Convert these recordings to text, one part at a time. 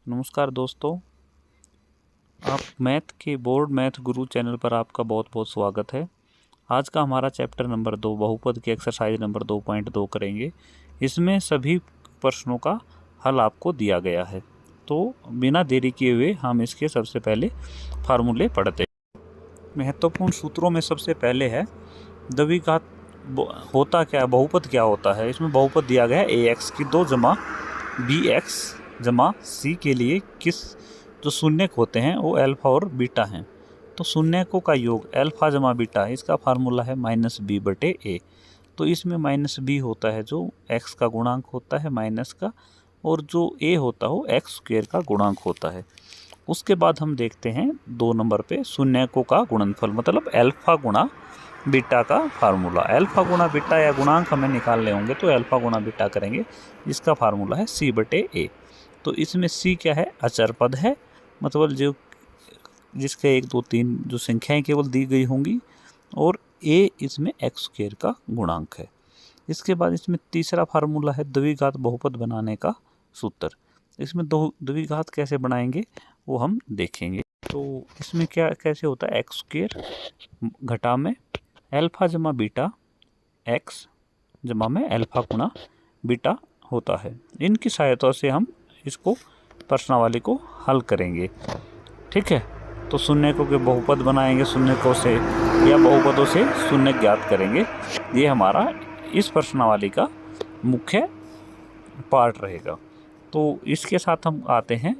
नमस्कार दोस्तों, आप मैथ के बोर्ड मैथ गुरु चैनल पर आपका बहुत बहुत स्वागत है। आज का हमारा चैप्टर नंबर 2 बहुपद की एक्सरसाइज नंबर 2.2 करेंगे। इसमें सभी प्रश्नों का हल आपको दिया गया है, तो बिना देरी किए हुए हम इसके सबसे पहले फार्मूले पढ़ते हैं। महत्वपूर्ण सूत्रों में सबसे पहले है द्विघात होता क्या, बहुपद क्या होता है। इसमें बहुपद दिया गया है ax की 2 जमा bx जमा सी के लिए किस जो शून्यक होते हैं वो अल्फा और बीटा हैं। तो शून्यकों का योग अल्फा जमा बीटा, इसका फार्मूला है -b/a। तो इसमें -b होता है जो x का गुणांक होता है माइनस का, और जो a होता है वो x² का गुणांक होता है। उसके बाद हम देखते हैं 2 नंबर पे शून्यकों का गुणनफल, मतलब अल्फा गुणा बीटा का फार्मूला। अल्फा गुणा बीटा या गुणांक हमें निकालने होंगे तो अल्फा गुणा बीटा करेंगे, जिसका फार्मूला है c/a। तो इसमें c क्या है, अचर पद है, मतलब जो जिसके 1 2 3 जो संख्याएं केवल दी गई होंगी, और a इसमें x² का गुणांक है। इसके बाद इसमें तीसरा फार्मूला है द्विघात बहुपद बनाने का सूत्र। इसमें द्विघात कैसे बनाएंगे वो हम देखेंगे। तो इसमें क्या कैसे होता है, x² घटा में अल्फा जमा बीटा x जमा में अल्फा गुणा बीटा होता है। इनकी सहायता से हम इसको प्रश्नावली को हल करेंगे, ठीक है। तो शून्यकों के बहुपद बनाएंगे शून्यकों से, या बहुपदों से शून्य ज्ञात करेंगे। ये हमारा इस प्रश्नावली का मुख्य पार्ट रहेगा। तो इसके साथ हम आते हैं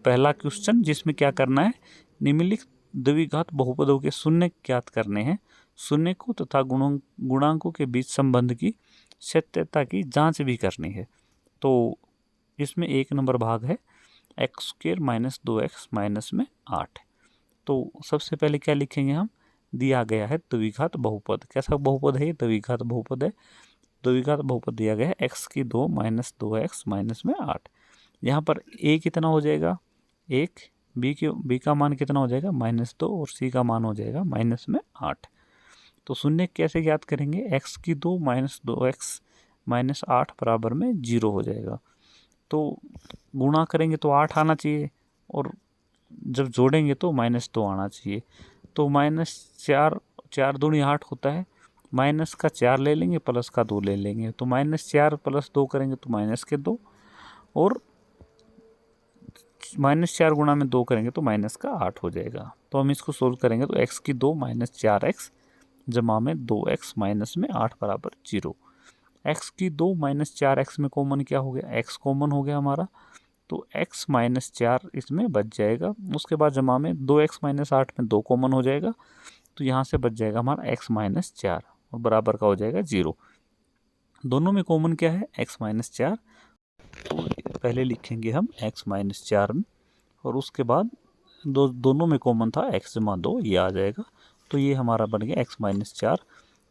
पहला क्वेश्चन, जिसमें क्या करना है, निम्नलिखित द्विघात बहुपदों के शून्य ज्ञात करने हैं। शून्यकों तथा गुणांकों के बीच संबंध की सत्यता की जांच भी करनी है। तो इसमें 1 नंबर भाग है x² - 2x - 8। तो सबसे पहले क्या लिखेंगे हम, दिया गया है द्विघात बहुपद। कैसा बहुपद है ये, द्विघात बहुपद है। द्विघात बहुपद दिया गया है x की 2 - 2x - 8। यहाँ पर a कितना हो जाएगा 1, b का मान कितना हो जाएगा -2, और c का मान हो जाएगा -8। तो शून्य कैसे ज्ञात करेंगे, x की 2 - 2x - 8 बराबर में 0 हो जाएगा। तो गुणा करेंगे तो 8 आना चाहिए, और जब जोड़ेंगे तो -2 आना चाहिए। तो -4, 4 दूनी 8 होता है, माइनस का 4 ले लेंगे, प्लस का 2 ले लेंगे। तो -4 + 2 करेंगे तो -2, और -4 गुणा में 2 करेंगे तो -8 हो जाएगा। तो हम इसको सोल्व करेंगे तो x की 2 - 4x जमा में 2x - 8 बराबर 0। x की 2 - 4x में कॉमन क्या हो गया, x कॉमन हो गया हमारा, तो x - 4 इसमें बच जाएगा। उसके बाद जमा में 2x - 8 में 2 कॉमन हो जाएगा, तो यहाँ से बच जाएगा हमारा x - 4, और बराबर का हो जाएगा 0। दोनों में कॉमन क्या है, x - 4। तो पहले लिखेंगे हम x - 4 में, और उसके बाद दोनों में कॉमन था x जमा 2, ये आ जाएगा। तो ये हमारा बन गया x - 4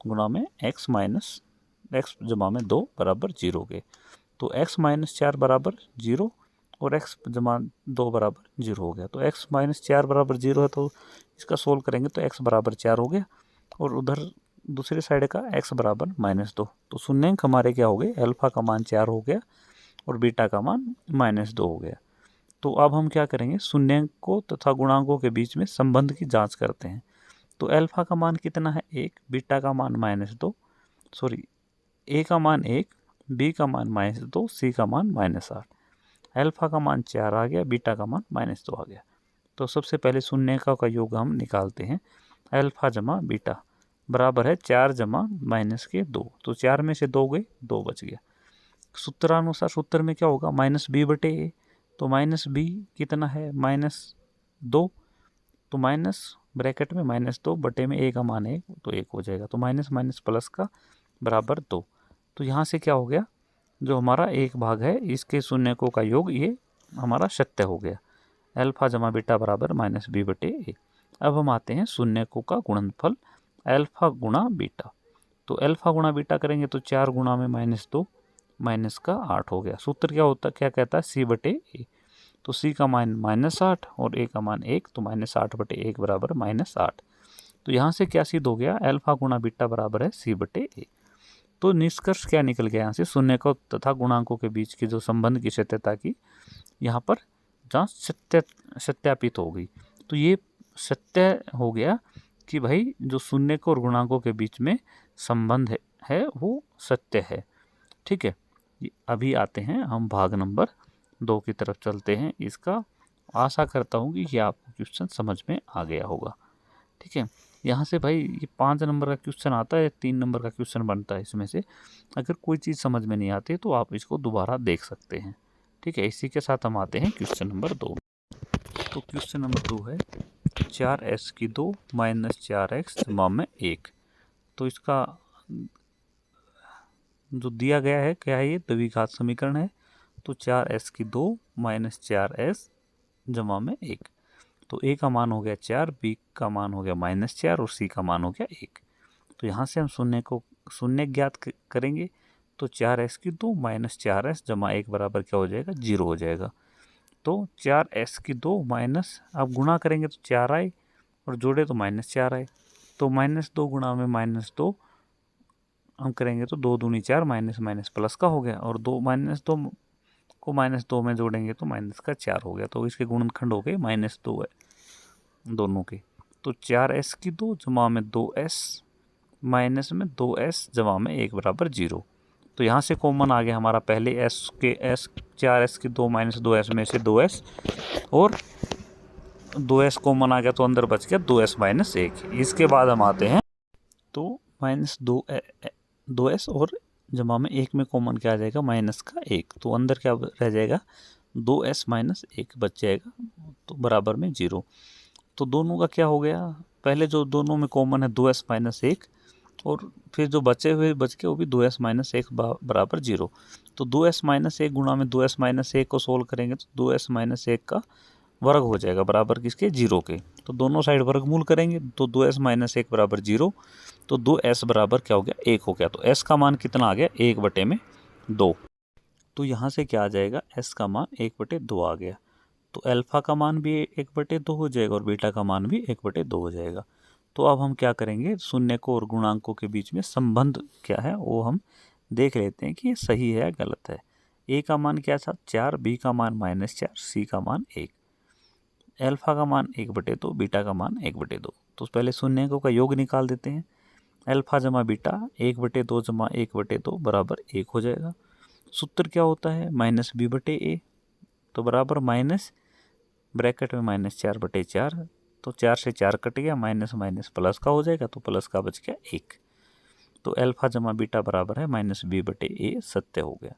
गुणा में x जमा में 2 बराबर 0 के। तो x - 4 बराबर 0, और x जमा 2 बराबर 0 हो गया। तो x - 4 बराबर 0 है, तो इसका सोल्व करेंगे तो x बराबर 4 हो गया, और उधर दूसरी साइड का x बराबर -2। तो शून्यंक हमारे क्या हो गए, अल्फा का मान 4 हो गया, और बीटा का मान -2 हो गया। तो अब हम क्या करेंगे, शून्यंकों तथा गुणांकों के बीच में संबंध की जांच करते हैं। तो अल्फा का मान कितना है 1, बीटा का मान -2, सॉरी a का मान 1, b का मान -2, c का मान -8। अल्फा का मान 4 आ गया, बीटा का मान -2 आ गया। तो सबसे पहले शून्यकों का योग हम निकालते हैं। अल्फा जमा बीटा बराबर है 4 जमा -2। तो 4 में से 2 गए, 2 बच गया। सूत्रानुसार सूत्र में क्या होगा, -b/a। तो -b कितना है, -2। तो माइनस ब्रैकेट में -2 बटे में a का मान 1, तो 1 हो जाएगा। तो माइनस माइनस प्लस का बराबर 2। तो यहाँ से क्या हो गया, जो हमारा एक भाग है इसके शून्यकों का योग ये हमारा सत्य हो गया। अल्फा जमा बीटा बराबर -b/a। अब हम आते हैं शून्यकों का गुणनफल अल्फा गुणा बीटा। तो अल्फा गुणा बीटा करेंगे तो 4 गुणा में -2 माइनस का 8 हो गया। सूत्र क्या होता, क्या कहता है, c/a। तो c का मान -8 और a का मान 1, तो -8/1 बराबर -8। तो यहाँ से क्या सिद्ध हो गया, अल्फा गुणा बीटा बराबर है c/a। तो निष्कर्ष क्या निकल गया यहाँ से, शून्यकों तथा गुणांकों के बीच की जो संबंध की सत्यता की यहाँ पर जांच सत्यापित हो गई। तो ये सत्य हो गया कि भाई जो शून्यकों और गुणांकों के बीच में संबंध है वो सत्य है। ठीक है, अभी आते हैं हम भाग नंबर 2 की तरफ चलते हैं। इसका आशा करता हूँ कि ये आपको क्वेश्चन समझ में आ गया होगा। ठीक है, यहाँ से भाई ये 5 नंबर का क्वेश्चन आता है, 3 नंबर का क्वेश्चन बनता है। इसमें से अगर कोई चीज़ समझ में नहीं आती तो आप इसको दोबारा देख सकते हैं। ठीक है, इसी के साथ हम आते हैं क्वेश्चन नंबर 2। तो क्वेश्चन नंबर 2 है 4s² - 4x जमा में 1। तो इसका जो दिया गया है क्या है, ये द्विघात समीकरण है। तो 4s² - 4s जमा में 1। तो a का मान हो गया 4, b का मान हो गया -4 और c का मान हो गया 1। तो यहाँ से हम शून्य ज्ञात करेंगे। तो 4s² - 4s जमा 1 बराबर क्या हो जाएगा, 0 हो जाएगा। तो 4s² माइनस, अब गुणा करेंगे तो 4 आए और जोड़े तो -4 आए। तो -2 गुणा में -2 हम करेंगे तो 2 दूनी 4, माइनस माइनस प्लस का हो गया। और -2 को -2 में जोड़ेंगे तो माइनस का 4 हो गया। तो इसके गुणनखंड हो गए -2 है दोनों के। तो 4s² जमा में 2s माइनस में 2s जमा में 1 बराबर 0। तो यहाँ से कॉमन आ गया हमारा पहले s 4s² - 2s में से 2s और 2s कॉमन आ गया तो अंदर बच गया 2s - 1। इसके बाद हम आते हैं तो -2s और जमा में 1 में कॉमन क्या आ जाएगा, माइनस का 1। तो अंदर क्या रह जाएगा, 2s - 1 बच जाएगा तो बराबर में 0। तो दोनों का क्या हो गया, पहले जो दोनों में कॉमन है 2s - 1 और फिर जो बचे हुए बच के वो भी 2s - 1 बराबर 0। तो 2s - 1 गुणा में 2s - 1 को सोल्व करेंगे तो 2s - 1 का वर्ग हो जाएगा बराबर किसके, 0 के। तो दोनों साइड वर्गमूल करेंगे तो 2s - 1 बराबर 0। तो 2s बराबर क्या हो गया, 1 हो गया। तो s का मान कितना आ गया, 1/2। तो यहाँ से क्या आ जाएगा, s का मान 1/2 आ गया। तो अल्फा का मान भी 1/2 हो जाएगा और बीटा का मान भी 1/2 हो जाएगा। तो अब हम क्या करेंगे, शून्यकों और गुणांकों के बीच में संबंध क्या है वो हम देख लेते हैं कि ये सही है या गलत है। a का मान क्या था, 4, b का मान -4, c का मान 1, अल्फा का मान 1/2, बीटा का मान 1/2। तो पहले शून्यकों का योग निकाल देते हैं। अल्फा जमा बीटा 1/2 जमा 1/2 बराबर 1 हो जाएगा। सूत्र क्या होता है, -b/a। तो बराबर माइनस ब्रैकेट में -4/4। तो 4 से 4 कट गया, माइनस माइनस प्लस का हो जाएगा तो प्लस का बच गया 1। तो अल्फा जमा बीटा बराबर है -b/a, सत्य हो गया।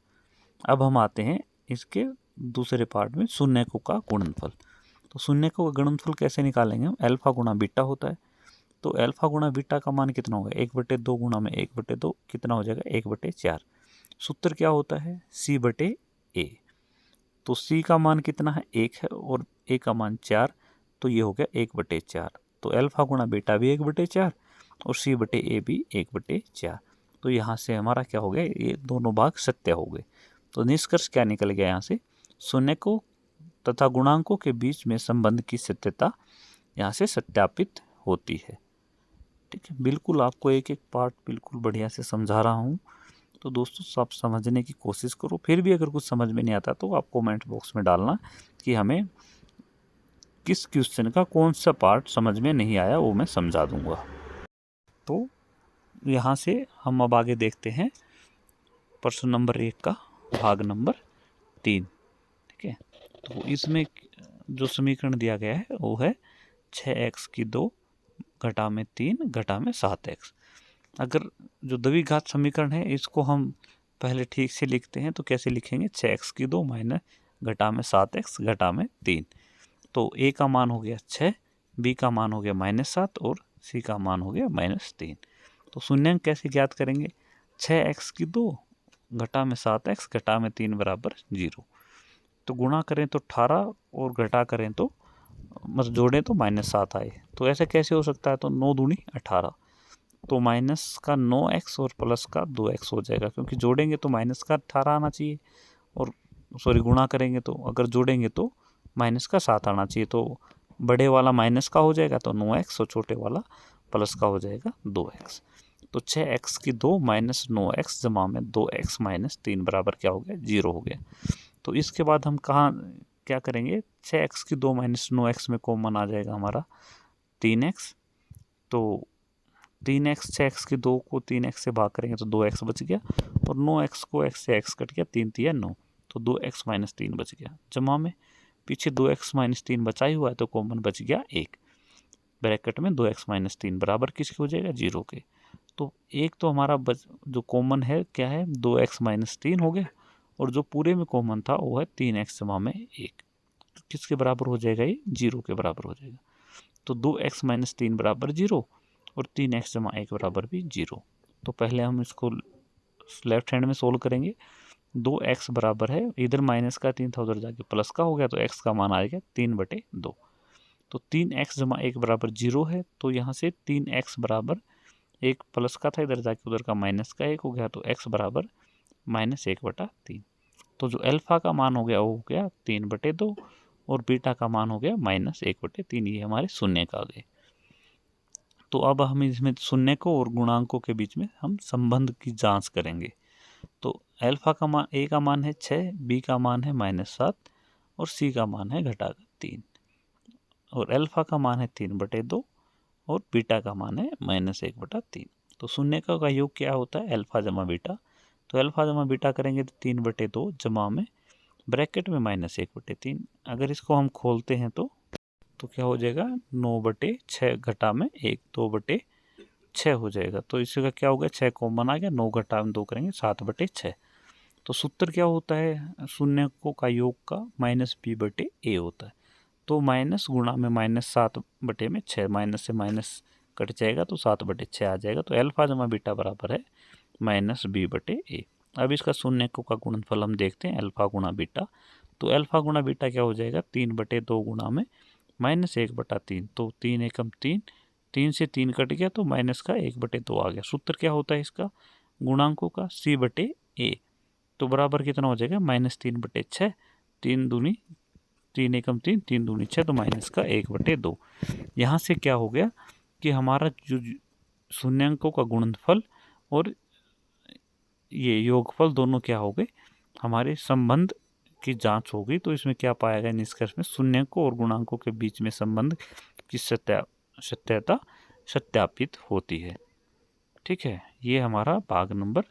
अब हम आते हैं इसके दूसरे पार्ट में, शून्यकों का गुणनफल। तो शून्यकों का गुणनफल कैसे निकालेंगे हम, अल्फा गुणा बीटा होता है। तो अल्फा गुणा बीटा का मान कितना होगा, 1/2 गुणा में 1/2 कितना हो जाएगा, 1/4। सूत्र क्या होता है, c/a। तो c का मान कितना है, 1 है और a का मान 4, तो ये हो गया 1/4। तो अल्फा गुणा बीटा भी 1/4 और c/a भी 1/4। तो यहाँ से हमारा क्या हो गया, ये दोनों भाग सत्य हो गए। तो निष्कर्ष क्या निकल गया यहाँ से, शून्यकों तथा गुणांकों के बीच में संबंध की सत्यता यहाँ से सत्यापित होती है। ठीक है, बिल्कुल आपको एक एक पार्ट बिल्कुल बढ़िया से समझा रहा हूँ। तो दोस्तों सब समझने की कोशिश करो। फिर भी अगर कुछ समझ में नहीं आता तो आप कमेंट बॉक्स में डालना कि हमें किस क्वेश्चन का कौन सा पार्ट समझ में नहीं आया, वो मैं समझा दूंगा। तो यहाँ से हम अब आगे देखते हैं प्रश्न नंबर 1 का भाग नंबर 3। ठीक है, तो इसमें जो समीकरण दिया गया है वो है 6x² घटा में 3 घटा में 7x। अगर जो द्विघात समीकरण है इसको हम पहले ठीक से लिखते हैं तो कैसे लिखेंगे, 6x² माइनस घटा में 7x घटा में 3। तो a का मान हो गया 6, b का मान हो गया -7 और c का मान हो गया -3। तो शून्यांक कैसे ज्ञात करेंगे, 6x² घटा में 7x घटा में 3 बराबर 0। तो गुणा करें तो 18 और घटा करें तो मतलब जोड़ें तो -7 आए। तो ऐसे कैसे हो सकता है, तो 9 दूनी 18। तो माइनस का 9x और प्लस का 2x हो जाएगा, क्योंकि जोड़ेंगे तो माइनस का 18 आना चाहिए और सॉरी गुणा करेंगे तो अगर जोड़ेंगे तो माइनस का 7 आना चाहिए। तो बड़े वाला माइनस का हो जाएगा तो 9x और छोटे वाला प्लस का हो जाएगा 2x। तो 6x की 2 माइनस 9x जमा में 2x माइनस 3 बराबर क्या हो गया, 0 हो गया। तो इसके बाद हम कहाँ क्या करेंगे, 6x की 2 माइनस 9x में कॉमन आ जाएगा हमारा 3x। तो 3x 6x की 2 को 3x से भाग करेंगे तो 2x बच गया, और 9x को x से x कट गया, 3 तिया 9, तो 2x माइनस 3 बच गया। जमा में पीछे 2x माइनस 3 बचा ही हुआ है तो कॉमन बच गया 1, ब्रैकेट में 2x माइनस 3 बराबर किसके हो जाएगा, 0 के। तो एक तो हमारा जो कॉमन है क्या है, 2x माइनस 3 हो गया, और जो पूरे में कॉमन था वो है 3x जमा में 1। तो किसके बराबर हो जाएगा, ये 0 के बराबर हो जाएगा। तो 2x माइनस 3 बराबर 0 और 3x जमा 1 बराबर भी 0। तो पहले हम इसको लेफ्ट हैंड में सोल्व करेंगे। 2x बराबर है, इधर माइनस का 3 था उधर जाके प्लस का हो गया, तो x का मान आएगा 3/2। तो 3x जमा 1 बराबर 0 है, तो यहाँ से 3x बराबर 1 प्लस का था इधर जाके उधर का माइनस का 1 हो गया, तो x बराबर -1/3। तो जो अल्फा का मान हो गया वो हो गया 3/2, और बीटा का मान हो गया -1/3। ये हमारे शून्य का आ गए। तो अब हम इसमें शून्य को और गुणांकों के बीच में हम संबंध की जांच करेंगे। तो अल्फा का मान, ए का मान है 6, बी का मान है -7, और सी का मान है घटाकर 3, और अल्फा का मान है 3/2, और बीटा का मान है -1/3। तो शून्य का योग क्या होता है, अल्फा जमा बीटा। तो अल्फा जमा बीटा करेंगे तो 3/2 जमा में ब्रैकेट में -1/3। अगर इसको हम खोलते हैं तो क्या हो जाएगा, 9/6 घटा में 1, 2/6 हो जाएगा। तो इसका क्या होगा, 6 कॉमन आ गया, 9 घटा में 2 करेंगे 7/6। तो सूत्र क्या होता है शून्य को का योग का, -b/a होता है। तो माइनस गुणा में -7/6, माइनस से माइनस कट जाएगा तो 7/6 आ जाएगा। तो अल्फा जमा बीटा बराबर है -b/a। अब इसका शून्य को का गुणनफल हम देखते हैं, अल्फा गुणा बीटा। तो अल्फा गुणा बीटा क्या हो जाएगा, 3/2 गुणा में -1/3। तो 3 एकम 3, 3 से 3 कट गया तो माइनस का 1/2 आ गया। सूत्र क्या होता है इसका, गुणांकों का c/a। तो बराबर कितना हो जाएगा, -3/6, 3 दूनी 3 एकम 3, 3 दूनी 6, तो माइनस का 1/2। यहाँ से क्या हो गया कि हमारा जो शून्यांकों का गुणनफल और ये योगफल दोनों क्या हो गए, हमारे संबंध की जांच हो गई। तो इसमें क्या पाया गया निष्कर्ष में, शून्यांकों और गुणांकों के बीच में संबंध की सत्यता सत्यापित होती है। ठीक है, ये हमारा भाग नंबर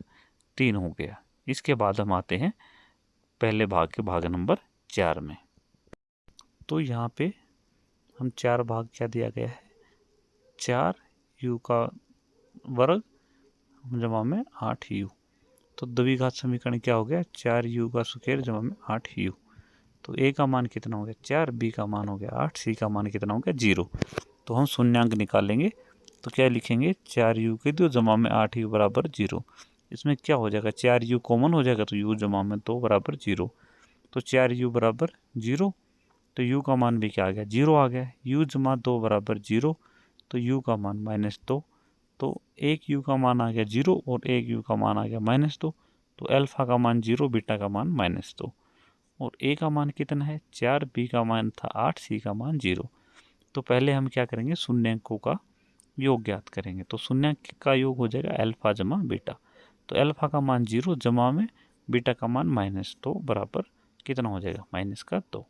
3 हो गया। इसके बाद हम आते हैं पहले भाग के भाग नंबर 4 में। तो यहाँ पे हम 4 भाग क्या दिया गया है, 4u का वर्ग जमा में 8u। तो द्विघात समीकरण क्या हो गया, 4u का स्क्वायर जमा में 8u। तो a का मान कितना हो गया 4, b का मान हो गया 8, c का मान कितना हो गया 0। तो हम शून्यांक निकालेंगे तो क्या लिखेंगे, 4u के 2 जमा में 8u बराबर 0। इसमें क्या हो जाएगा, 4u कॉमन हो जाएगा तो u जमा में 2 बराबर 0। तो 4u बराबर 0, तो u का मान भी क्या आ गया, 0 आ गया। u जमा 2 बराबर 0, तो u का मान -2। तो एक u का मान आ गया 0 और एक u का मान आ गया -2। तो अल्फा का मान 0, बीटा का मान -2, और a का मान कितना है 4, b का मान था 8, c का मान 0। तो पहले हम क्या करेंगे, शून्यांकों का योग ज्ञात करेंगे। तो शून्यांक का योग हो जाएगा अल्फा जमा बीटा। तो अल्फा का मान 0 जमा में बीटा का मान -2 बराबर कितना हो जाएगा, -2।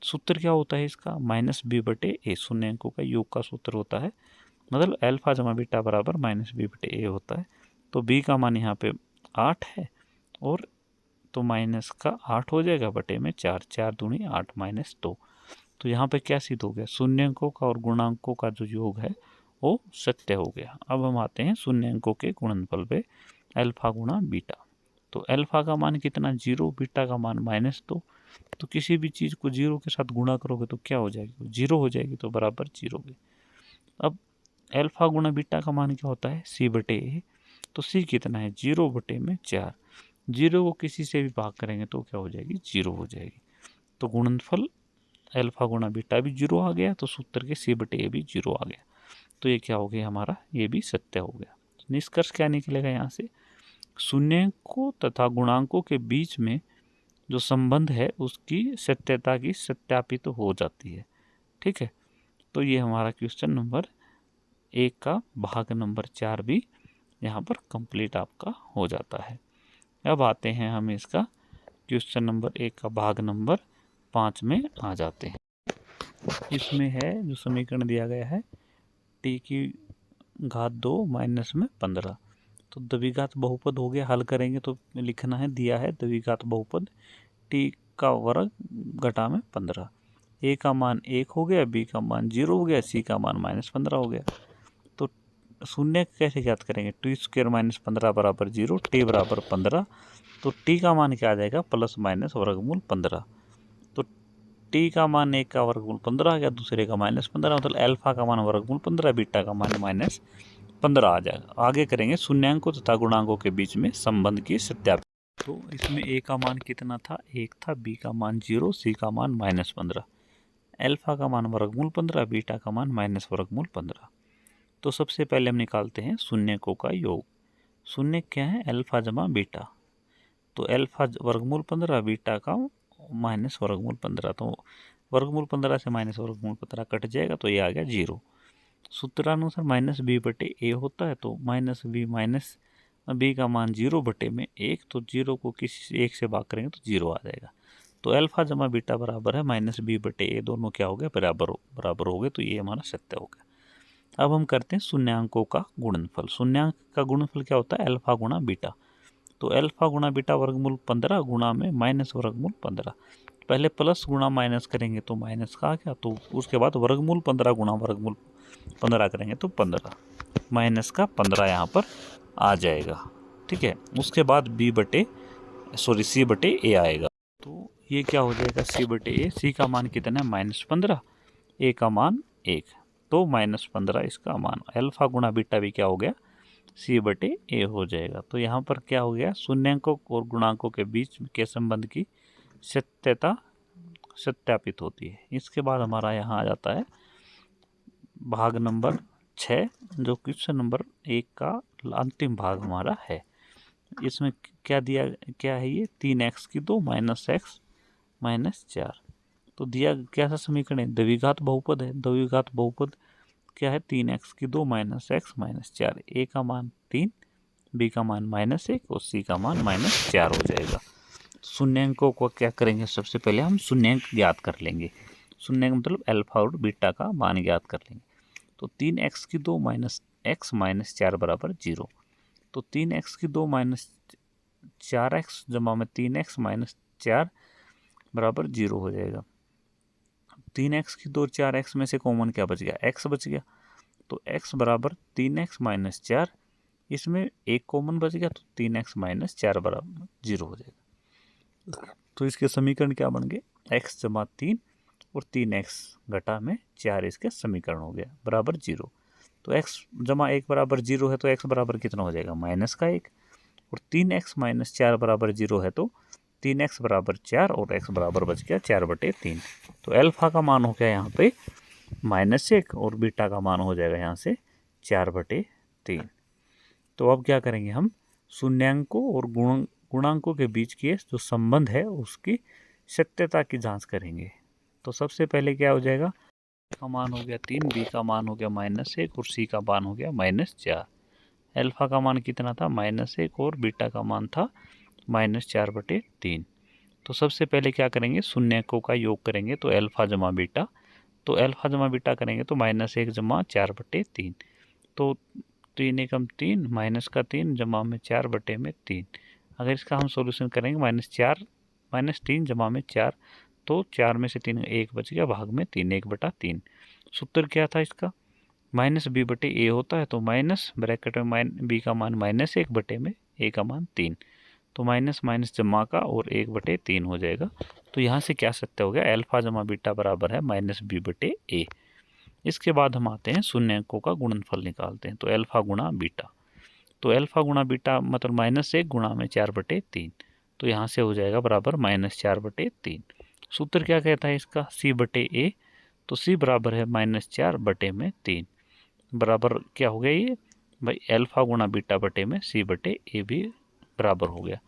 सूत्र क्या होता है इसका, -b/a। शून्यांकों का योग का सूत्र होता है, मतलब अल्फा जमा बीटा बराबर -b/a होता है। तो b का मान यहाँ पे 8 है, और तो माइनस का 8 हो जाएगा बटे में 4, 4 दूनी 8 -2। तो यहाँ पे क्या सिद्ध हो गया, शून्यांकों का और गुणांकों का जो योग है वो सत्य हो गया। अब हम आते हैं शून्यांकों के गुणनफल पे, अल्फा गुणा बीटा। तो अल्फा का मान कितना 0, बीटा का मान -2। तो किसी भी चीज़ को 0 के साथ गुणा करोगे तो क्या हो जाएगी, 0 हो जाएगी, तो बराबर 0 होगी। अब अल्फा गुणा बीटा का मान क्या होता है, c/a। तो c कितना है 0/4। 0 को किसी से भी भाग करेंगे तो क्या हो जाएगी, 0 हो जाएगी। तो गुणनफल अल्फा गुणा बीटा भी 0 आ गया, तो सूत्र के c/a भी 0 आ गया। तो ये क्या हो गया हमारा, ये भी सत्य हो गया। निष्कर्ष क्या निकलेगा यहाँ से, शून्यांकों तथा गुणांकों के बीच में जो संबंध है उसकी सत्यता की सत्यापित हो जाती है। ठीक है, तो ये हमारा क्वेश्चन नंबर 1 का भाग नंबर 4 भी यहाँ पर कंप्लीट आपका हो जाता है। अब आते हैं हम इसका क्वेश्चन नंबर 1 का भाग नंबर 5 में आ जाते हैं। इसमें है जो समीकरण दिया गया है टी की घात 2 माइनस में 15। तो द्विघात बहुपद हो गया, हल करेंगे तो लिखना है, दिया है द्विघात बहुपद टी का वर्ग घटा में 15। ए का मान 1 हो गया, बी का मान 0 हो गया, सी का मान -15 हो गया। तो शून्य कैसे ज्ञात करेंगे? टी स्क्वायर माइनस 15 बराबर 0, टी बराबर 15। तो टी का मान क्या आ जाएगा? प्लस माइनस वर्गमूल 15। तो टी का मान 1 का वर्गमूल 15 आ गया, दूसरे का -15, मतलब अल्फा का मान वर्गमूल 15, बीटा का मान -15 आ जाएगा। आगे करेंगे शून्यांकों तथा गुणांकों के बीच में संबंध की सत्यापन। तो इसमें ए का मान कितना था? 1 था, बी का मान 0, सी का मान -15, अल्फा का मान वर्गमूल 15, बीटा का मान माइनस वर्गमूल 15। तो सबसे पहले हम निकालते हैं शून्यकों का योग। शून्य क्या है? अल्फा जमा बीटा। तो अल्फा वर्गमूल 15, बीटा का माइनस वर्गमूल 15। तो वर्गमूल 15 से माइनस वर्गमूल 15 कट जाएगा, तो ये आ गया 0। सूत्रानुसार माइनस बी बटे ए होता है, तो माइनस बी का मान 0 बटे में 1, तो 0 को किसी 1 से भाग करेंगे तो 0 आ जाएगा। तो अल्फा जमा बीटा बराबर है माइनस बी बटे ए, दोनों क्या हो गया? बराबर हो गए। तो ये हमारा सत्य हो गया। अब हम करते हैं शून्यांकों का गुणनफल। शून्यांक का गुणनफल क्या होता है? अल्फा गुणा बीटा। तो अल्फा गुणा बीटा वर्गमूल 15 गुणा में माइनस वर्गमूल 15। पहले प्लस गुणा माइनस करेंगे तो माइनस का आ गया, तो उसके बाद वर्गमूल 15 गुणा वर्गमूल 15 करेंगे तो 15 माइनस का 15 यहाँ पर आ जाएगा। ठीक है, उसके बाद सी बटे ए आएगा। तो ये क्या हो जाएगा? सी बटे ए। सी का मान कितना है? -15, ए का मान 1, तो -15 इसका मान। अल्फा गुणा बीटा भी क्या हो गया? सी बटे ए हो जाएगा। तो यहाँ पर क्या हो गया? शून्यांकों और गुणांकों के बीच के संबंध की सत्यता सत्यापित होती है। इसके बाद हमारा यहाँ आ जाता है भाग नंबर 6, जो क्वेश्चन नंबर 1 का अंतिम भाग हमारा है। इसमें क्या है? ये 3x की 2 माइनस x माइनस 4। तो दिया क्या सा समीकरण है? द्विघात बहुपद है। द्विघात बहुपद क्या है? 3x की 2 माइनस x माइनस 4। ए का मान 3, बी का मान -1 और सी का मान -4 हो जाएगा। शून्यांकों को क्या करेंगे? सबसे पहले हम शून्यांक ज्ञात कर लेंगे। शून्यांक मतलब अल्फा और बीटा का मान ज्ञात कर लेंगे। तो 3x की 2 माइनस x माइनस 4 बराबर 0। तो 3x की 2 माइनस 4x जमा में 3x माइनस 4 बराबर 0 हो जाएगा। 3x की 2 4x में से कॉमन क्या बच गया? x बच गया। तो x बराबर 3x माइनस 4, इसमें एक कॉमन बच गया, तो 3x माइनस 4 बराबर 0 हो जाएगा। तो इसके समीकरण क्या बन गए? x जमा 3 और 3x घटा में 4 इसके समीकरण हो गया बराबर 0। तो x जमा 1 बराबर 0 है, तो x बराबर कितना हो जाएगा? -1। और 3x माइनस 4 बराबर 0 है, तो 3x बराबर 4 और x बराबर बच गया 4/3। तो अल्फा का मान हो गया यहाँ पे -1 और बीटा का मान हो जाएगा यहाँ से 4/3। तो अब क्या करेंगे? हम शून्यांकों और गुणांकों के बीच के जो संबंध है उसकी सत्यता की जांच करेंगे। तो सबसे पहले क्या हो जाएगा? का मान हो गया 3, बी का मान हो गया -1 और सी का मान हो गया -4। अल्फा का मान कितना था? -1 और बीटा का मान था -4/3। तो सबसे पहले क्या करेंगे? शून्यकों का योग करेंगे, तो अल्फा जमा बीटा। तो अल्फा जमा बीटा करेंगे तो -1 जमा 4/3। तो 3 एकम 3 माइनस का 3 जमा में 4/3। अगर इसका हम सॉल्यूशन करेंगे -3 जमा में 4, तो 4 में से 3 1 बच गया, भाग में 3 1/3। सूत्र क्या था इसका? -b बटे ए होता है, तो माइनस ब्रैकेट में बी का मान -1 बटे में ए का मान 3, तो माइनस माइनस जमा का और 1/3 हो जाएगा। तो यहाँ से क्या सत्य हो गया? अल्फा जमा बीटा बराबर है -b बटे ए। इसके बाद हम आते हैं शून्यकों का गुणनफल निकालते हैं। तो अल्फा गुणा बीटा। तो अल्फा गुणा बीटा मतलब -1 गुणा में 4/3। तो यहाँ से हो जाएगा बराबर -4/3। सूत्र क्या कहता है इसका? c बटे ए। तो c बराबर है -4/3 बराबर क्या हो गया? ये भाई अल्फा गुणा बीटा बटे में c बटे ए भी बराबर हो गया।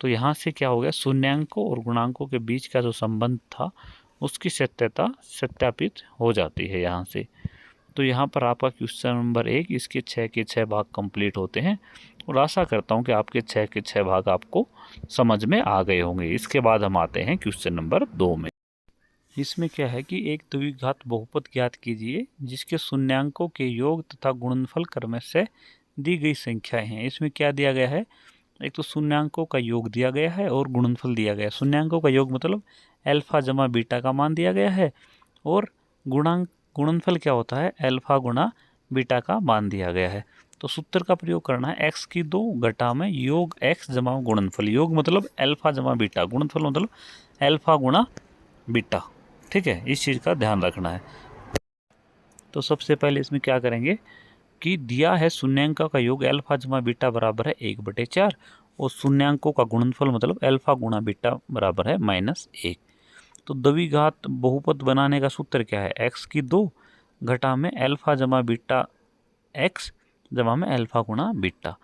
तो यहाँ से क्या हो गया? शून्यांकों और गुणांकों के बीच का जो संबंध था उसकी सत्यता सत्यापित हो जाती है यहाँ से। तो यहाँ पर आपका क्वेश्चन नंबर 1 इसके 6 के 6 भाग कंप्लीट होते हैं और आशा करता हूँ कि आपके 6 के 6 भाग आपको समझ में आ गए होंगे। इसके बाद हम आते हैं क्वेश्चन नंबर 2 में। इसमें क्या है कि एक द्विघात बहुपद ज्ञात कीजिए जिसके शून्यांकों के योग तथा गुणनफल क्रम से दी गई संख्याएं हैं। इसमें क्या दिया गया है, एक तो शून्यांकों का योग दिया गया है और गुणनफल दिया गया है। शून्यांकों का योग मतलब अल्फा जमा बीटा का मान दिया गया है और गुणनफल क्या होता है, अल्फा गुणा बीटा का मान दिया गया है। तो सूत्र का प्रयोग करना है x की 2 घटा में योग x जमा गुणनफल। योग मतलब अल्फा जमा बीटा, गुणनफल मतलब अल्फा गुणा बीटा। ठीक है, इस चीज़ का ध्यान रखना है। तो सबसे पहले इसमें क्या करेंगे कि दिया है शून्यांकों का योग अल्फा जमा बीटा बराबर है 1/4 और शून्यांकों का गुणनफल मतलब अल्फा गुणा बीटा बराबर है -1। तो द्विघात बहुपद बनाने का सूत्र क्या है, x की 2 घटा में अल्फा जमा बीटा x जमा में अल्फा गुणा बीटा।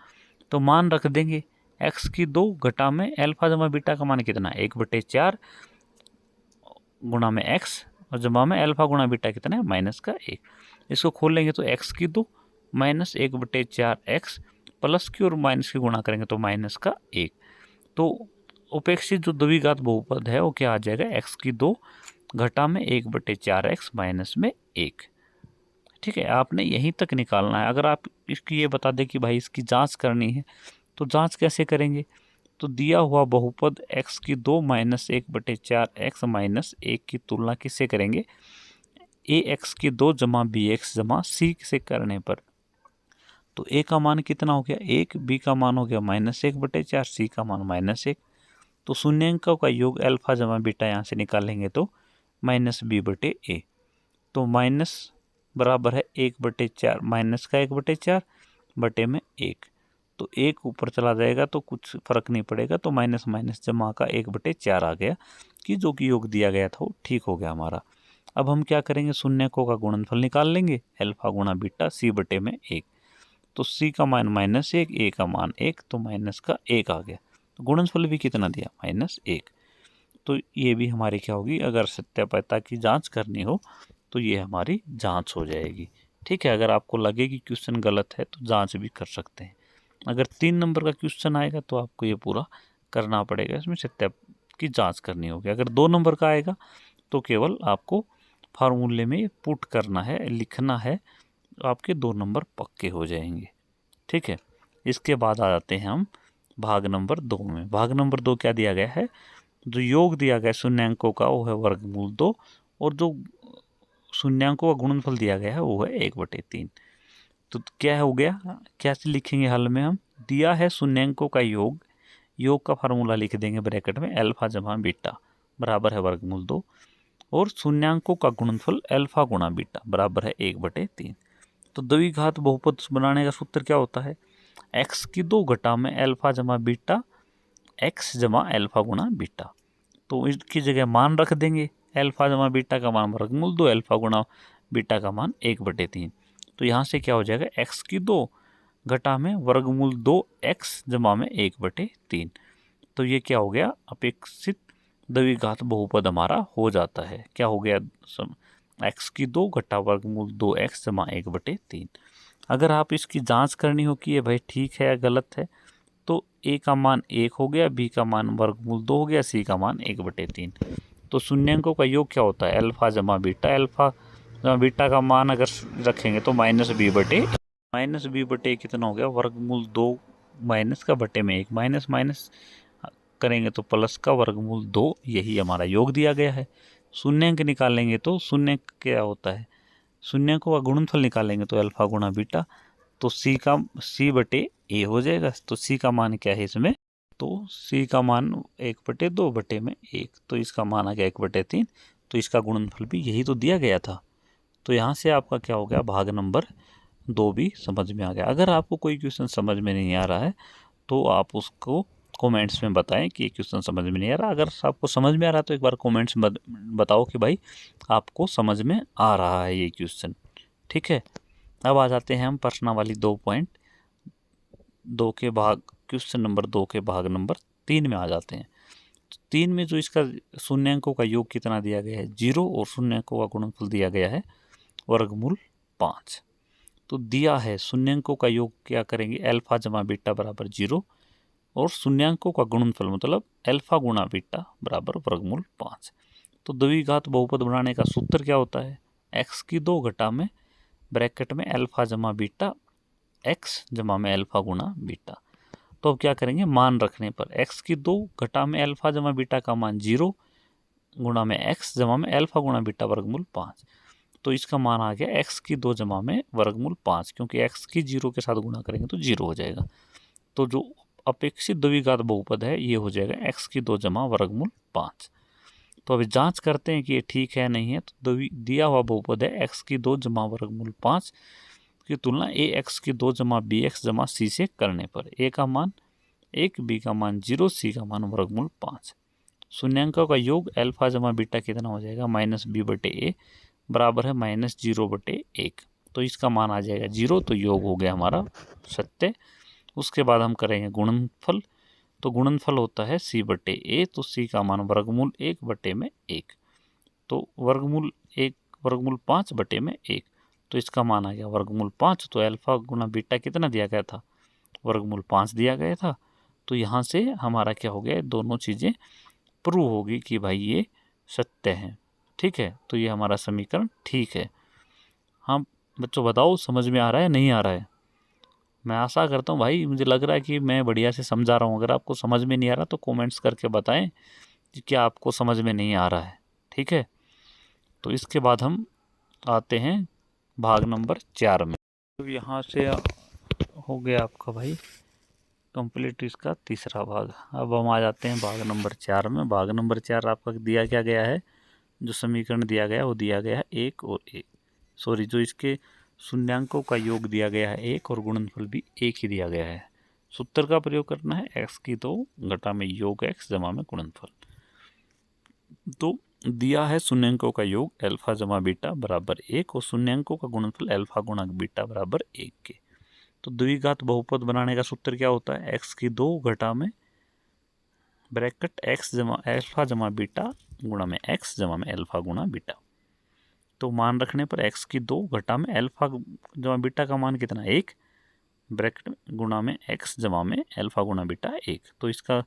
तो मान रख देंगे x की 2 घटा में अल्फा जमा बीटा का मान कितना, 1/4 गुणा में x और जमा में अल्फा गुणा बीटा कितना है, -1। इसको खोल लेंगे तो x की 2 -1/4 x प्लस की और माइनस की गुणा करेंगे तो -1। तो उपेक्षित जो द्विघात बहुपद है वो क्या आ जाएगा, x की 2 घटा में 1/4 x माइनस में 1। ठीक है, आपने यहीं तक निकालना है। अगर आप इसकी ये बता दें कि भाई इसकी जांच करनी है तो जांच कैसे करेंगे, तो दिया हुआ बहुपद x की 2 -1/4 x -1 की तुलना किससे करेंगे, ax की 2 जमा bx जमा c से करने पर। तो a का मान कितना हो गया 1, b का मान हो गया -1/4, c का मान -1। तो शून्यांकों का योग अल्फा जमा बीटा यहाँ से निकालेंगे तो -b/a। तो माइनस बराबर है 1/4, माइनस का 1/4 बटे में 1। तो 1 ऊपर चला जाएगा तो कुछ फर्क नहीं पड़ेगा, तो माइनस माइनस जमा का 1/4 आ गया कि जो कि योग दिया गया था वो ठीक हो गया हमारा। अब हम क्या करेंगे, शून्यकों का गुणनफल निकाल लेंगे, अल्फा गुणा बीटा c बटे में 1। तो c का मान -1, a का मान 1, तो माइनस का 1 आ गया। तो गुणनफल भी कितना दिया, -1। तो ये भी हमारी क्या होगी, अगर सत्यापयता की जांच करनी हो तो ये हमारी जांच हो जाएगी। ठीक है, अगर आपको लगे कि क्वेश्चन गलत है तो जांच भी कर सकते हैं। अगर 3 नंबर का क्वेश्चन आएगा तो आपको ये पूरा करना पड़ेगा, इसमें सत्या की जांच करनी होगी। अगर 2 नंबर का आएगा तो केवल आपको फार्मूले में पुट करना है, लिखना है, तो आपके 2 नंबर पक्के हो जाएंगे। ठीक है, इसके बाद आ जाते हैं हम भाग नंबर 2 में। भाग नंबर 2 क्या दिया गया है, जो योग दिया गया शून्यांकों का वो है वर्गमूल 2 और जो शून्यांकों का गुणनफल दिया गया है वो है 1/3। तो क्या हो गया, कैसे लिखेंगे हल में हम, दिया है शून्यांकों का योग, योग का फार्मूला लिख देंगे ब्रैकेट में अल्फा जमा बीटा बराबर है वर्गमूल 2 और शून्यांकों का गुणनफल अल्फा गुणा बीटा बराबर है 1/3। तो द्विघात बहुपद बनाने का सूत्र क्या होता है, x की 2 घटा में अल्फा जमा बीटा x जमा अल्फा गुणा बीटा। तो इसकी जगह मान रख देंगे, अल्फा जमा बीटा का मान वर्गमूल 2, अल्फा गुणा बीटा का मान 1/3। तो यहाँ से क्या हो जाएगा, x की 2 घटा में वर्गमूल 2 x जमा में 1/3। तो ये क्या हो गया, अपेक्षित द्विघात बहुपद हमारा हो जाता है। क्या हो गया, x की 2 घटा वर्गमूल 2x जमा 1/3। अगर आप इसकी जांच करनी हो कि ये भाई ठीक है या गलत है, तो a का मान 1 हो गया, b का मान वर्गमूल 2 हो गया, c का मान 1/3। तो शून्यांकों का योग क्या होता है, अल्फा जमा बीटा, अल्फा जमा बीटा का मान अगर रखेंगे तो -b/, कितना हो गया, वर्गमूल 2 माइनस का बटे में 1, माइनस माइनस करेंगे तो प्लस का वर्गमूल 2, यही हमारा योग दिया गया है। शून्यांक निकालेंगे तो शून्य क्या होता है, शून्यांकों का गुणनफल निकालेंगे तो अल्फा गुणा बीटा, तो c/a हो जाएगा। तो c का मान क्या है इसमें, तो c का मान 1/2 बटे में 1, तो इसका मान आ गया 1/3। तो इसका गुणनफल भी यही तो दिया गया था। तो यहाँ से आपका क्या हो गया, भाग नंबर 2 भी समझ में आ गया। अगर आपको कोई क्वेश्चन समझ में नहीं आ रहा है तो आप उसको कमेंट्स में बताएं कि ये क्वेश्चन समझ में नहीं आ रहा। अगर आपको समझ में आ रहा है तो एक बार कमेंट्स में बताओ कि भाई आपको समझ में आ रहा है ये क्वेश्चन। ठीक है, अब आ जाते हैं हम प्रश्नावली 2.2 के भाग, क्वेश्चन नंबर 2 के भाग नंबर 3 में आ जाते हैं। 3 में जो इसका शून्यांकों का योग कितना दिया गया है 0 और शून्यांकों का गुणनफल दिया गया है वर्गमूल 5। तो दिया है शून्यांकों का योग क्या करेंगे, अल्फा जमा बीटा बराबर 0 और शून्यांकों का गुणनफल मतलब अल्फा गुणा बीटा बराबर वर्गमूल 5। तो द्विघात बहुपद बनाने का सूत्र क्या होता है, x की 2 घटा में ब्रैकेट में अल्फा जमा बीटा x जमा में अल्फा गुणा बीटा। तो अब क्या करेंगे, मान रखने पर x की 2 घटा में अल्फा जमा बीटा का मान 0 गुणा में x जमा में अल्फा गुणा बीटा वर्गमूल 5। तो इसका मान आ गया x की 2 जमा में वर्गमूल 5, क्योंकि x की 0 के साथ गुणा करेंगे तो 0 हो जाएगा। तो जो अपेक्षित द्विघात बहुपद है ये हो जाएगा x की 2 जमा वर्गमूल 5। तो अभी जांच करते हैं कि ये ठीक है नहीं है। तो दिया हुआ बहुपद है x की 2 जमा वर्गमूल 5 की तुलना ax की 2 जमा bx जमा c से करने पर a का मान 1, b का मान 0, c का मान वर्गमूल 5। शून्यांकों का योग अल्फा जमा बीटा कितना हो जाएगा, -b/a बराबर है -0/1। तो इसका मान आ जाएगा 0, तो योग हो गया हमारा सत्य। उसके बाद हम करेंगे गुणनफल। तो गुणनफल होता है c/a, तो c का मान वर्गमूल 1/1। तो वर्गमूल 1 वर्गमूल 5/1। तो इसका मान आ गया वर्गमूल 5। तो अल्फा गुना बीटा कितना दिया गया था, वर्गमूल 5 दिया गया था। तो यहाँ से हमारा क्या हो गया, दोनों चीज़ें प्रूव होगी कि भाई ये सत्य है। ठीक है, तो ये हमारा समीकरण ठीक है। हाँ बच्चों, बताओ समझ में आ रहा है नहीं आ रहा है। मैं आशा करता हूँ भाई, मुझे लग रहा है कि मैं बढ़िया से समझा रहा हूँ। अगर आपको समझ में नहीं आ रहा तो कमेंट्स करके बताएं कि क्या आपको समझ में नहीं आ रहा है। ठीक है, तो इसके बाद हम आते हैं भाग नंबर 4 में। तो यहाँ से हो गया आपका भाई कंप्लीट इसका तीसरा भाग। अब हम आ जाते हैं भाग नंबर 4 में। भाग नंबर 4 आपका दिया क्या गया है, जो समीकरण दिया गया है वो दिया गया है 1 और 1, सॉरी जो इसके शून्यांकों का योग दिया गया है 1 और गुणनफल भी 1 ही दिया गया है। सूत्र का प्रयोग करना है x की 2 घटा में योग x जमा में गुणनफल। तो दिया है शून्यांकों का योग अल्फा जमा बीटा बराबर 1 और शून्यांकों का गुणनफल अल्फा गुणा बीटा बराबर 1 के। तो द्विघात बहुपद बनाने का सूत्र क्या होता है, x की 2 घटा में ब्रैकेट x जमा अल्फा जमा बीटा गुणा में x जमा में अल्फा गुणा बीटा। तो मान रखने पर x की 2 घटा में अल्फा जमा बीटा का मान कितना, 1 ब्रैकेट गुणा में x जमा में अल्फा गुणा बीटा 1। तो इसका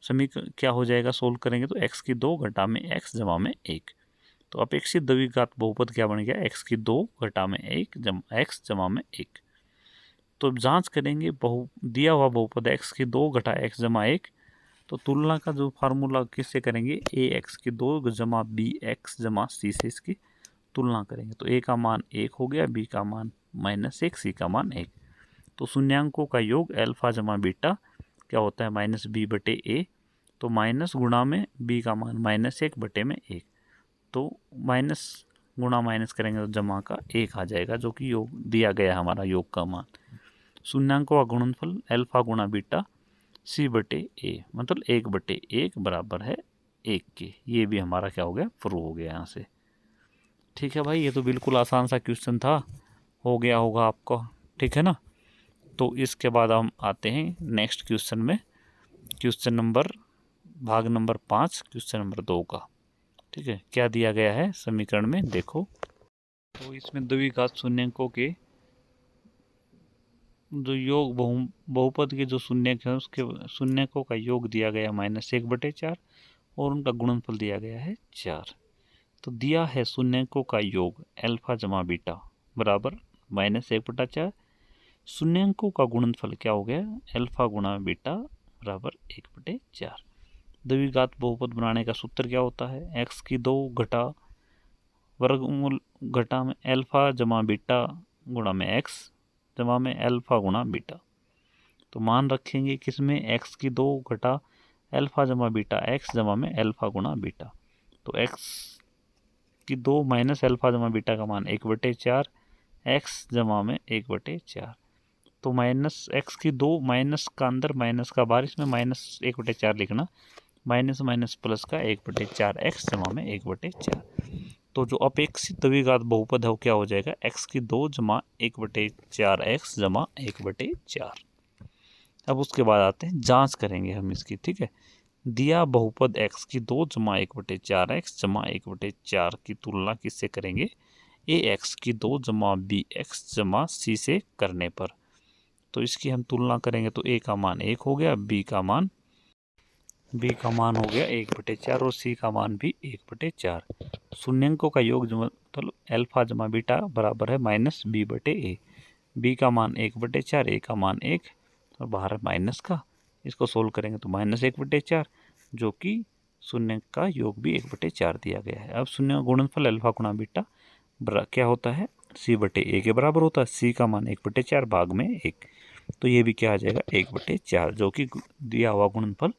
समीकरण क्या हो जाएगा, सोल्व करेंगे तो x की 2 घटा में x जमा में 1। तो अपेक्षित द्विघात बहुपद क्या बन गया, x की 2 घटा में 1 x जमा में 1। तो जांच करेंगे दिया हुआ बहुपद x की 2 घटा x जमा 1। तो तुलना का जो फार्मूला किससे करेंगे, ax की 2 जमा bx जमा c से इसकी तुलना करेंगे। तो a का मान 1 हो गया, b का मान -1, c का मान 1। तो शून्यांकों का योग अल्फा जमा बीटा क्या होता है, -b/a। तो माइनस गुणा में b का मान -1/1। तो माइनस गुणा माइनस करेंगे तो जमा का 1 आ जाएगा, जो कि योग दिया गया हमारा योग का मान। शून्यांकों का गुणनफल अल्फा गुणा बीटा c/a मतलब 1/1 बराबर है 1 के। ये भी हमारा क्या हो गया, प्रूव हो गया यहाँ से। ठीक है भाई, ये तो बिल्कुल आसान सा क्वेश्चन था, हो गया होगा आपको। ठीक है ना। तो इसके बाद हम आते हैं नेक्स्ट क्वेश्चन में, क्वेश्चन नंबर भाग नंबर 5 क्वेश्चन नंबर 2 का। ठीक है, क्या दिया गया है समीकरण में देखो। तो इसमें द्विघात शून्यांकों के जो योग बहुपद के जो शून्यक है उसके शून्यकों का योग दिया गया -1/4 और उनका गुणनफल दिया गया है 4। तो दिया है शून्यकों का योग अल्फा जमा बीटा बराबर -1/4। शून्यकों का गुणनफल क्या हो गया, अल्फा गुणा बीटा बराबर 1/4। द्विघात बहुपद बनाने का सूत्र क्या होता है, x की 2 घटा वर्गमूल घटा में अल्फा जमा बीटा गुणा में x जमा में अल्फा गुणा बीटा। तो मान रखेंगे किसमें, x की 2 घटा अल्फा जमा बीटा x जमा में अल्फा गुणा बीटा। तो x की 2 माइनस अल्फा जमा बीटा का मान 1/4 x जमा में 1/4। तो माइनस x की 2 माइनस का अंदर माइनस का बाहर, इसमें -1/4 लिखना, माइनस माइनस प्लस का 1/4 x जमा में 1/4। तो जो अपेक्षित द्विघात बहुपद है वो क्या हो जाएगा, x की 2 जमा 1/4 x जमा 1/4। अब उसके बाद आते हैं जांच करेंगे हम इसकी। ठीक है, दिया बहुपद x की 2 जमा 1/4 x जमा 1/4 की तुलना किससे करेंगे, ए एक्स की 2 जमा बी एक्स जमा सी से करने पर। तो इसकी हम तुलना करेंगे तो ए का मान 1 हो गया, बी का मान हो गया 1/4 और सी का मान भी 1/4। शून्यंकों का योग मतलब अल्फा जमा बीटा बराबर है -b/a। बी का मान 1/4, ए का मान 1 और बाहर माइनस का। इसको सोल्व करेंगे तो -1/4, जो कि शून्य का योग भी 1/4 दिया गया है। अब शून्य का गुणनफल अल्फा गुणा बीटा क्या होता है, c/a के बराबर होता है। c का मान 1/4 भाग में 1, तो ये भी क्या आ जाएगा 1/4, जो कि दिया हुआ गुणनफल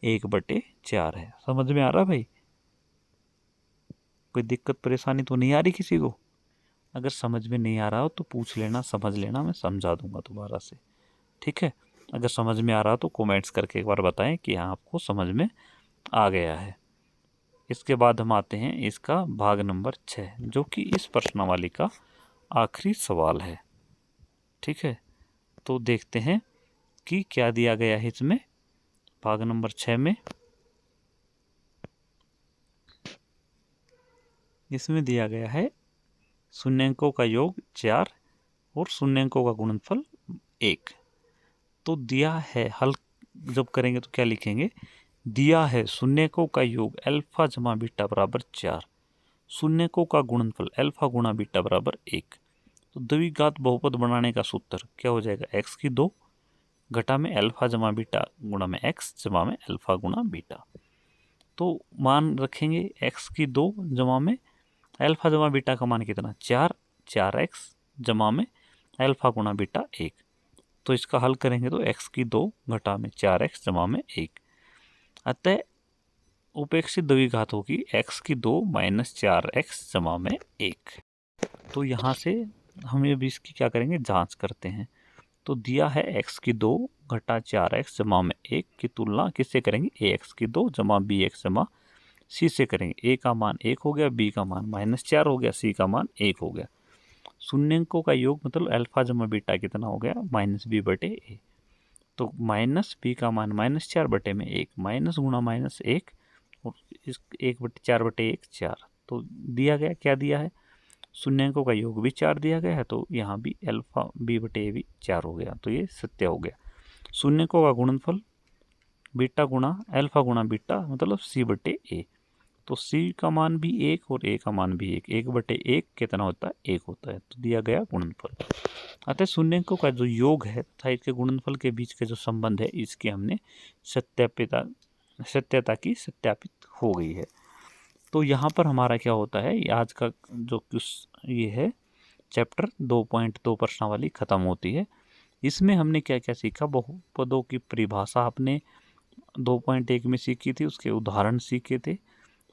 1/4 है। समझ में आ रहा भाई? कोई दिक्कत परेशानी तो नहीं आ रही किसी को? अगर समझ में नहीं आ रहा हो तो पूछ लेना, समझ लेना, मैं समझा दूंगा दोबारा से, ठीक है? अगर समझ में आ रहा हो तो कमेंट्स करके एक बार बताएं कि हाँ आपको समझ में आ गया है। इसके बाद हम आते हैं इसका भाग नंबर 6, जो कि इस प्रश्नावली का आखिरी सवाल है, ठीक है? तो देखते हैं कि क्या दिया गया है इसमें। भाग नंबर 6 में इसमें दिया गया है शून्यंकों का योग 4 और शून्यंकों का गुणनफल 1। तो दिया है, हल जब करेंगे तो क्या लिखेंगे, दिया है शून्यकों का योग अल्फा जमा बीटा बराबर 4, शून्यकों का गुणनफल अल्फा गुणा बीटा बराबर 1। तो द्विघात बहुपद बनाने का सूत्र क्या हो जाएगा, x की 2 घटा में अल्फा जमा बीटा गुणा में x जमा में अल्फा गुणा बीटा। तो मान रखेंगे x की 2 जमा में अल्फा जमा बीटा का मान कितना, 4x जमा में अल्फा गुणा बीटा 1। तो इसका हल करेंगे तो x की 2 घटा में 4x जमा में 1। अतः उपेक्षित द्विघात होगी x की 2 माइनस 4x जमा में 1। तो यहाँ से हम अभी इसकी क्या करेंगे, जांच करते हैं। तो दिया है x की 2 घटा 4x जमा में 1 की तुलना किससे करेंगे, ax की 2 जमा bx जमा c से करेंगे। a का मान 1 हो गया, b का मान -4 हो गया, c का मान 1 हो गया। शून्यंकों का योग मतलब अल्फा जमा बीटा कितना हो गया, -b/a। तो -b का मान -4/1, माइनस गुणा -1 और इस 1/4/1 4। तो दिया गया, क्या दिया है, शून्यंकों का योग भी 4 दिया गया है, तो यहाँ भी अल्फा b/a भी 4 हो गया, तो ये सत्य हो गया। शून्यंकों का गुणनफल बीटा गुणा अल्फा गुणा बीटा मतलब c/a। तो c का मान भी 1 और a का मान भी 1, 1/1 कितना होता है, 1 होता है। तो दिया गया गुणनफल। अतः शून्यंकों का जो योग है तथा इसके गुणनफल के बीच के जो संबंध है, इसकी हमने सत्यता की सत्यापित हो गई है। तो यहाँ पर हमारा क्या होता है, आज का जो ये है चैप्टर 2.2 प्रश्नावली खत्म होती है। इसमें हमने क्या क्या सीखा, बहुपदों की परिभाषा आपने 2.1 में सीखी थी, उसके उदाहरण सीखे थे।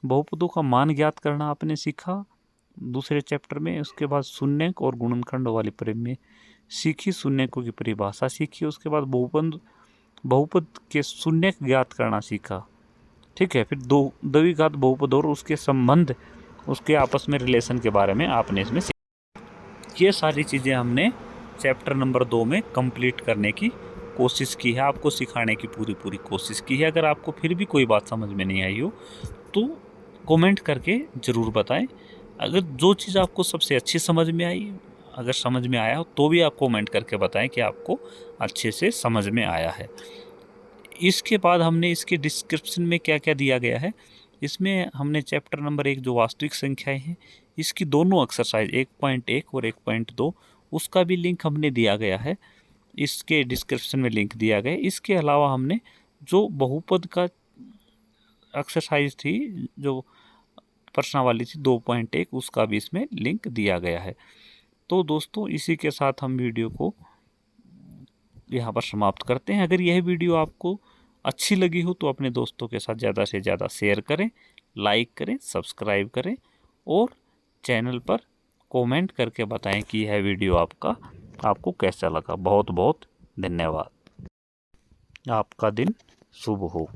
बहुपदों का मान ज्ञात करना आपने सीखा दूसरे चैप्टर में। उसके बाद शून्यक और गुणनखंड वाली परिभाषा में सीखी, शून्यकों की परिभाषा सीखी। उसके बाद बहुपद के शून्यक ज्ञात करना सीखा, ठीक है। फिर द्विघात बहुपद और उसके संबंध, उसके आपस में रिलेशन के बारे में आपने इसमें सीखा। ये सारी चीज़ें हमने चैप्टर नंबर 2 में कंप्लीट करने की कोशिश की है, आपको सिखाने की पूरी कोशिश की है। अगर आपको फिर भी कोई बात समझ में नहीं आई हो तो कमेंट करके ज़रूर बताएं। अगर जो चीज़ आपको सबसे अच्छी समझ में आई, अगर समझ में आया हो तो भी आप कमेंट करके बताएं कि आपको अच्छे से समझ में आया है। इसके बाद हमने इसके डिस्क्रिप्शन में क्या क्या दिया गया है, इसमें हमने चैप्टर नंबर 1 जो वास्तविक संख्याएं हैं, इसकी दोनों एक्सरसाइज 1.1 और 1.2 उसका भी लिंक हमने दिया गया है, इसके डिस्क्रिप्शन में लिंक दिया गया है। इसके अलावा हमने जो बहुपद का एक्सरसाइज थी, जो प्रश्नावली थी 2.1, उसका भी इसमें लिंक दिया गया है। तो दोस्तों इसी के साथ हम वीडियो को यहाँ पर समाप्त करते हैं। अगर यह वीडियो आपको अच्छी लगी हो तो अपने दोस्तों के साथ ज़्यादा से ज़्यादा शेयर करें, लाइक करें, सब्सक्राइब करें और चैनल पर कमेंट करके बताएं कि यह वीडियो आपको कैसा लगा। बहुत बहुत धन्यवाद। आपका दिन शुभ हो।